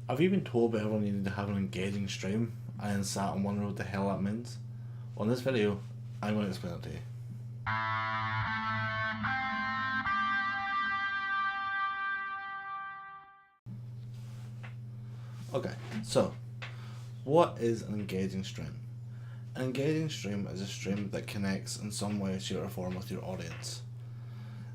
Have you been told by everyone you need to have an engaging stream and then sat and wonder what the hell that means? Well, in this video, I'm going to explain it to you. Okay, so what is an engaging stream? An engaging stream is a stream that connects in some way, shape, or form with your audience.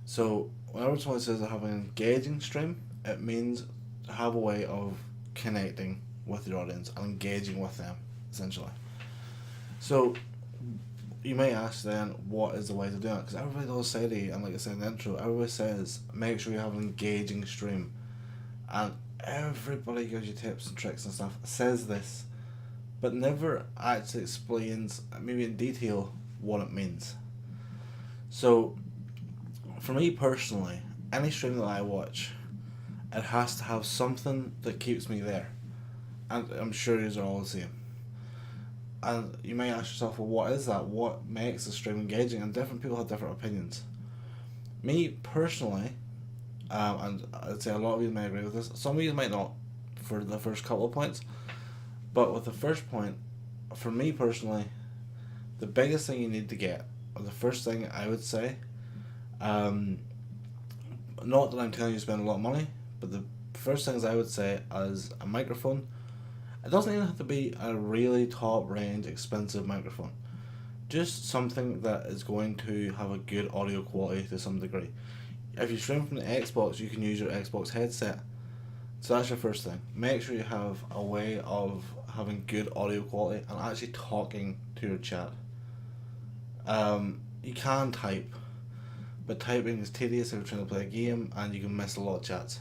So, whenever someone says they have an engaging stream, it means to have a way of connecting with your audience and engaging with them, essentially. So, you may ask then, what is the way to do it? Because everybody does say to you, and like I said in the intro, everybody says, make sure you have an engaging stream. And everybody gives you tips and tricks and stuff, says this, but never actually explains, maybe in detail, what it means. So, for me personally, any stream that I watch, it has to have something that keeps me there. And I'm sure these are all the same. And you may ask yourself, well, what is that? What makes the stream engaging? And different people have different opinions. Me personally, and I'd say a lot of you may agree with this, some of you might not for the first couple of points, but with the first point, for me personally, the biggest thing you need to get, or the first thing I would say, not that I'm telling you to spend a lot of money, but the first things I would say is a microphone. It doesn't even have to be a really top range expensive microphone. Just something that is going to have a good audio quality to some degree. If you stream from the Xbox, you can use your Xbox headset. So that's your first thing. Make sure you have a way of having good audio quality and actually talking to your chat. You can type, but typing is tedious if you're trying to play a game, and you can miss a lot of chats.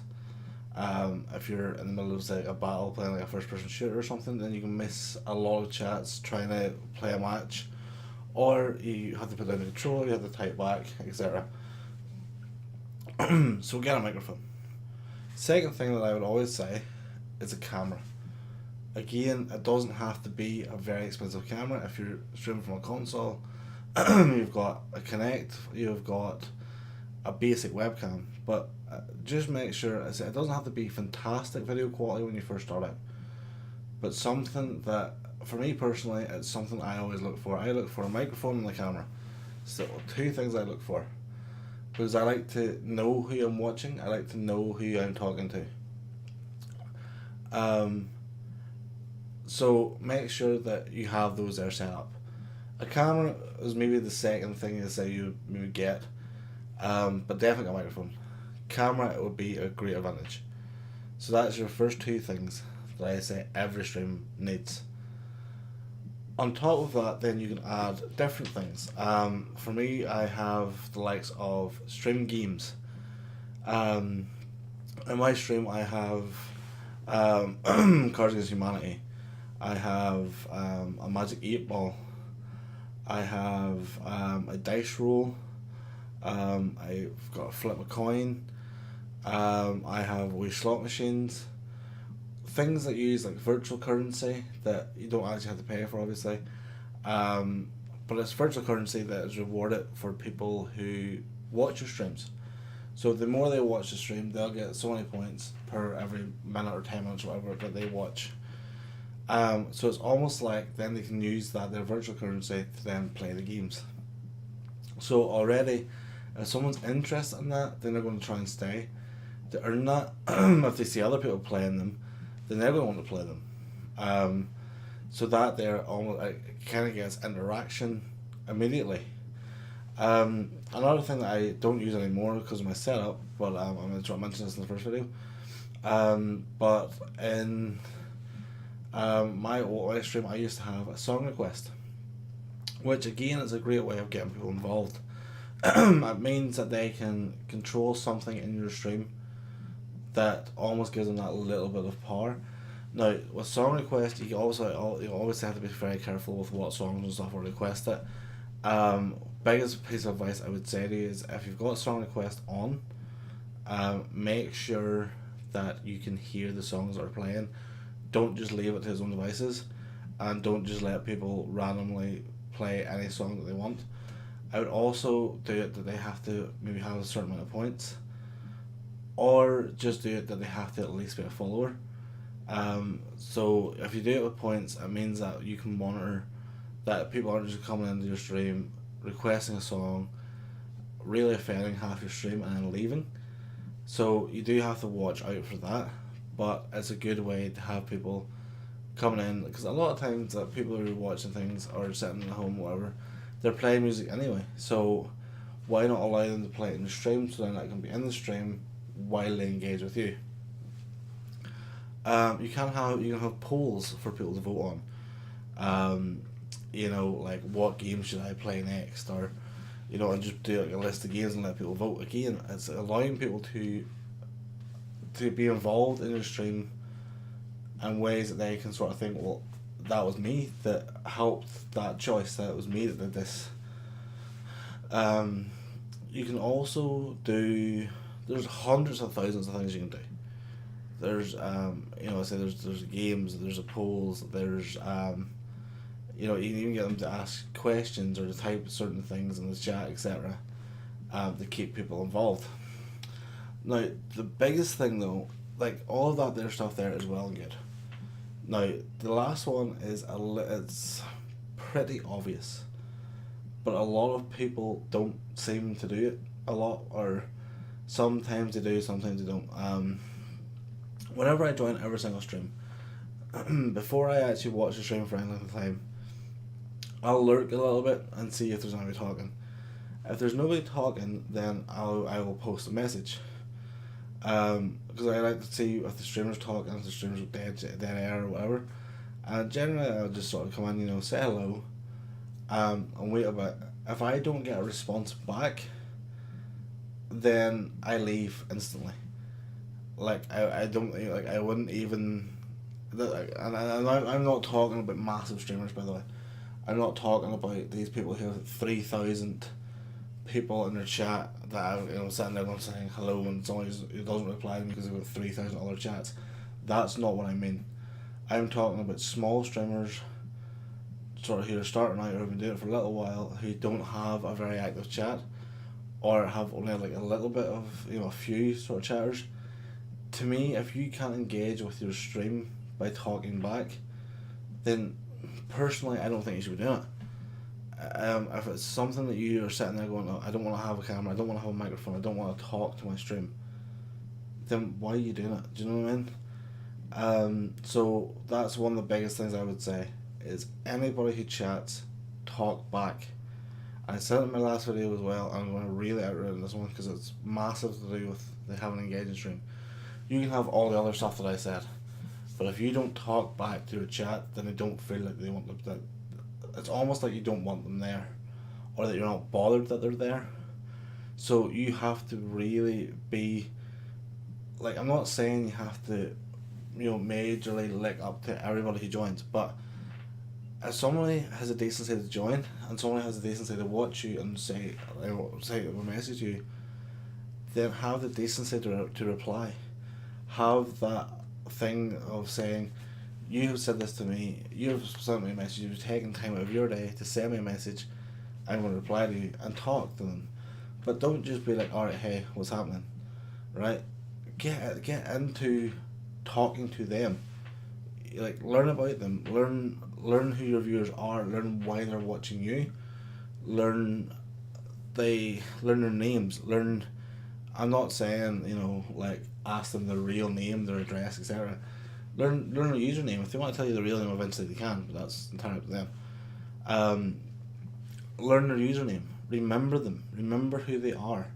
If you're in the middle of say a battle playing like a first person shooter or something, then you can miss a lot of chats trying to play a match, or you have to put down the controller, you have to type back, etc. So get a microphone. Second thing that I would always say is a camera. Again, it doesn't have to be a very expensive camera. If you're streaming from a console, you've got a Kinect, you've got a basic webcam, but just make sure it doesn't have to be fantastic video quality when you first start out, but something that, for me personally, it's something I always look for. I look for a microphone and a camera. So two things I look for, because I like to know who I'm watching, I like to know who I'm talking to. So make sure that you have those there set up. A camera is maybe the second thing you say you maybe get, but definitely a microphone. Camera would be a great advantage. So that's your first two things that I say every stream needs. On top of that, then you can add different things. For me, I have the likes of stream games. In my stream, I have Cards Against Humanity. I have a Magic 8 Ball. I have a dice roll. I've got a flip a coin. I have wee slot machines. Things that use like virtual currency that you don't actually have to pay for, obviously. But it's virtual currency that is rewarded for people who watch your streams. So the more they watch the stream, they'll get so many points per every minute or 10 minutes or whatever that they watch. So it's almost like then they can use that, their virtual currency, to then play the games. So already, if someone's interested in that, then they're going to try and stay to earn that. If they see other people playing them, then they're going to want to play them. So that they're almost kind of gets interaction immediately. Another thing that I don't use anymore because of my setup, but I'm going to try to mention this in the first video. But in my old stream, I used to have a song request, which again is a great way of getting people involved. It means that they can control something in your stream that almost gives them that little bit of power. Now, with song request, you always have to be very careful with what songs and stuff are requested. Biggest piece of advice I would say to you is, if you've got song request on, make sure that you can hear the songs that are playing. Don't just leave it to his own devices, and don't just let people randomly play any song that they want. I would also do it that they have to maybe have a certain amount of points, or just do it that they have to at least be a follower. So if you do it with points, it means that you can monitor that people aren't just coming into your stream, requesting a song, really offending half your stream and then leaving. So you do have to watch out for that, but it's a good way to have people coming in, because a lot of times that people who are watching things or sitting at home, whatever, they're playing music anyway. So why not allow them to play it in the stream, so then that can be in the stream while they engage with you. You can have polls for people to vote on. Like what game should I play next, or and just do like a list of games and let people vote. Again, it's allowing people to be involved in your stream in ways that they can sort of think, well, that was me that helped that choice. That was me that did this. You can also do. There's hundreds of thousands of things you can do. There's there's games, there's polls, there's you can even get them to ask questions or to type certain things in the chat, etc. To keep people involved. Now, the biggest thing though, like all of that there stuff there is well and good. Now, the last one is it's pretty obvious, but a lot of people don't seem to do it a lot, or sometimes they do, sometimes they don't. Whenever I join every single stream, before I actually watch the stream for any length of time, I'll lurk a little bit and see if there's anybody talking. If there's nobody talking, then I will post a message. Because I like to see if the streamer's talking, if the streamer's dead air or whatever. And generally, I'll just sort of come in, say hello, and wait a bit. If I don't get a response back, then I leave instantly. Like I don't like I wouldn't even, and I'm not talking about massive streamers, by the way. I'm not talking about these people who have 3,000 people in their chat that are sitting there going saying hello, and someone who doesn't reply to me because they've got 3,000 other chats. That's not what I mean. I'm talking about small streamers, sort of who are starting out or have been doing it for a little while, who don't have a very active chat, or have only like a little bit of a few sort of chatters. To me, if you can't engage with your stream by talking back, then personally I don't think you should be doing it. If it's something that you are sitting there going, oh, I don't want to have a camera, I don't want to have a microphone, I don't want to talk to my stream, then why are you doing it? Do you know what I mean? So that's one of the biggest things I would say, is anybody who chats, talk back. And I said it in my last video as well, and I'm going to really outrun this one because it's massive to do with the having an engaging stream. You can have all the other stuff that I said, but if you don't talk back to a chat, then they don't feel like they want them. It's almost like you don't want them there, or that you're not bothered that they're there. So you have to really be, like, I'm not saying you have to, majorly lick up to everybody who joins, but if somebody has a decency to join, and somebody has a decency to watch you and say or message you, then have the decency to reply. Have that thing of saying, you have said this to me, you have sent me a message, you've taken time out of your day to send me a message, I'm going to reply to you and talk to them. But don't just be like, alright, hey, what's happening? Right? Get into talking to them. Like, learn about them, learn who your viewers are, learn why they're watching you, learn their names, I'm not saying, like, ask them their real name, their address, etc. Learn their username. If they want to tell you the real name, eventually they can, but that's entirely up to them. Learn their username. Remember them. Remember who they are.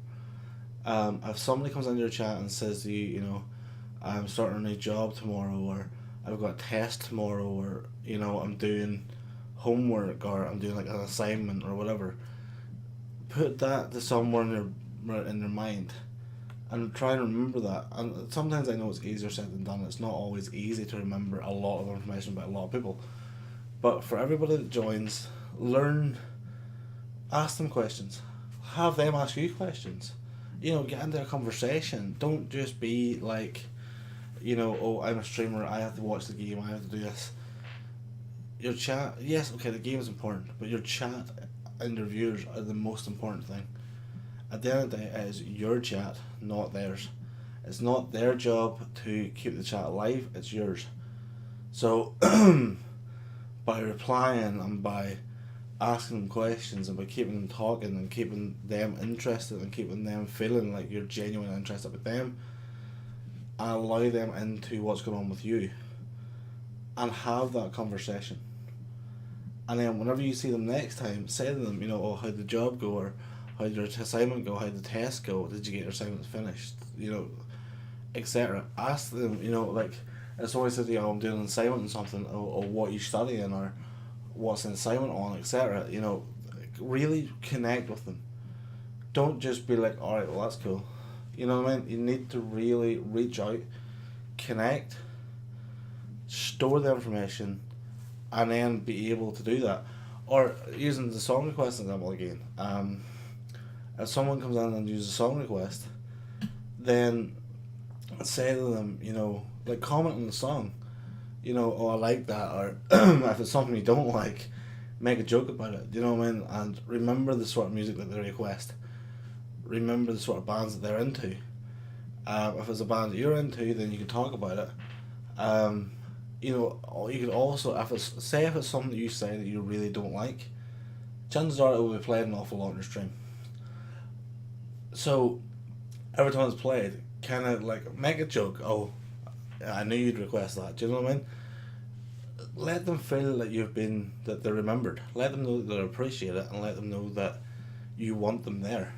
If somebody comes into your chat and says to you, I'm starting a new job tomorrow, or I've got a test tomorrow, or, I'm doing homework, or I'm doing like an assignment or whatever, put that to someone in their mind and try and remember that. And sometimes I know it's easier said than done. It's not always easy to remember a lot of information about a lot of people. But for everybody that joins, ask them questions. Have them ask you questions. Get into a conversation. Don't just be like, oh, I'm a streamer, I have to watch the game, I have to do this. Your chat, yes, okay, the game is important, but your chat and your viewers are the most important thing. At the end of the day, it is your chat, not theirs. It's not their job to keep the chat alive, it's yours. So by replying and by asking them questions and by keeping them talking and keeping them interested and keeping them feeling like you're genuinely interested with them, and allow them into what's going on with you and have that conversation. And then whenever you see them next time, say to them, oh, how'd the job go, or how did your assignment go, how did the test go, did you get your assignments finished, etc. Ask them, like, if someone says, I'm doing an assignment on something, or what you studying, or what's an assignment on, etc. Really connect with them. Don't just be like, alright, well, that's cool. You know what I mean? You need to really reach out, connect, store the information, and then be able to do that. Or using the song request example again, if someone comes in and uses a song request, then say to them, like, comment on the song, oh, I like that, or if it's something you don't like, make a joke about it, you know what I mean? And remember the sort of music that they request. Remember the sort of bands that they're into. If it's a band that you're into, then you can talk about it. You could also, if it's something that you say that you really don't like, chances are it will be played an awful lot on your stream. So every time it's played, kind of like make a joke. Oh, I knew you'd request that. Do you know what I mean? Let them feel that they're remembered. Let them know that they appreciate it, and let them know that you want them there.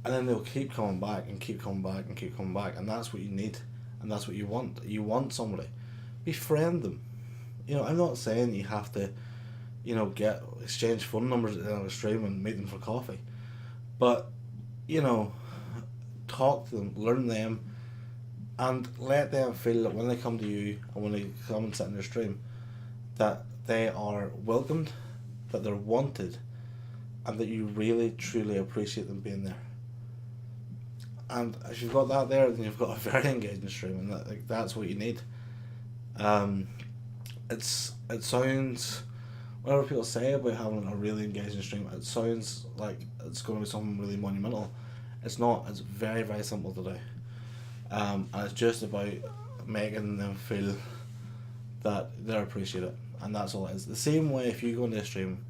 And then they'll keep coming back and keep coming back and keep coming back, and that's what you need, and that's what you want. You want somebody. Befriend them. I'm not saying you have to, exchange phone numbers at the end of a stream and meet them for coffee, but talk to them, learn them, and let them feel that when they come to you and when they come and sit in your stream, that they are welcomed, that they're wanted, and that you really truly appreciate them being there. And if you've got that there, then you've got a very engaging stream, and that's what you need. It sounds, whatever people say about having a really engaging stream, it sounds like it's going to be something really monumental. It's not. It's very, very simple to do. And it's just about making them feel that they're appreciated, and that's all it is. The same way, if you go into a stream,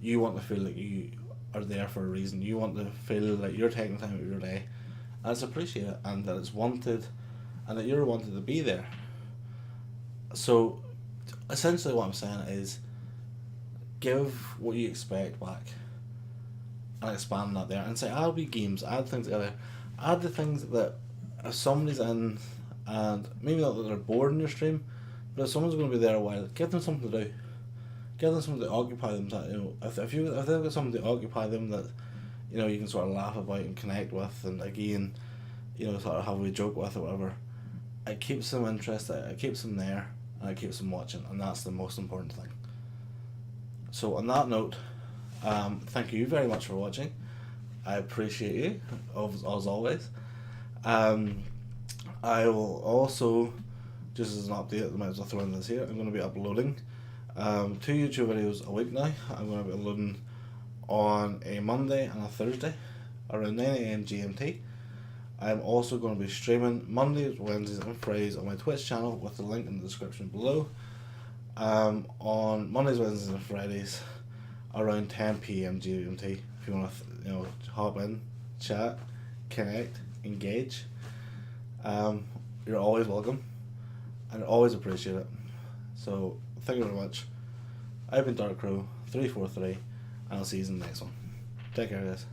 you want to feel like you are there for a reason. You want to feel like you're taking time out of your day, and it's appreciated, and that it's wanted, and that you're wanted to be there. So, essentially what I'm saying is, give what you expect back, and expand that there, and say, add wee games, add things together, add the things that if somebody's in, and maybe not that they're bored in your stream, but if someone's going to be there a while, give them something to do. Give them something to occupy them. If they've got something to occupy them that, you can sort of laugh about and connect with, and again, sort of have a joke with or whatever, it keeps them interested, it keeps them there, and it keeps them watching, and that's the most important thing. So on that note, thank you very much for watching. I appreciate you, as always. I will also, just as an update, I might as well throw in this here, I'm going to be uploading 2 YouTube videos a week now. I'm going to be uploading on a Monday and a Thursday around 9 AM GMT. I'm also going to be streaming Mondays, Wednesdays and Fridays on my Twitch channel with the link in the description below. On Mondays, Wednesdays and Fridays around 10 PM GMT. If you want to hop in, chat, connect, engage, you're always welcome, and I always appreciate it. So thank you very much. I've been Dark Crow 343, and I'll see you in the next one. Take care, guys.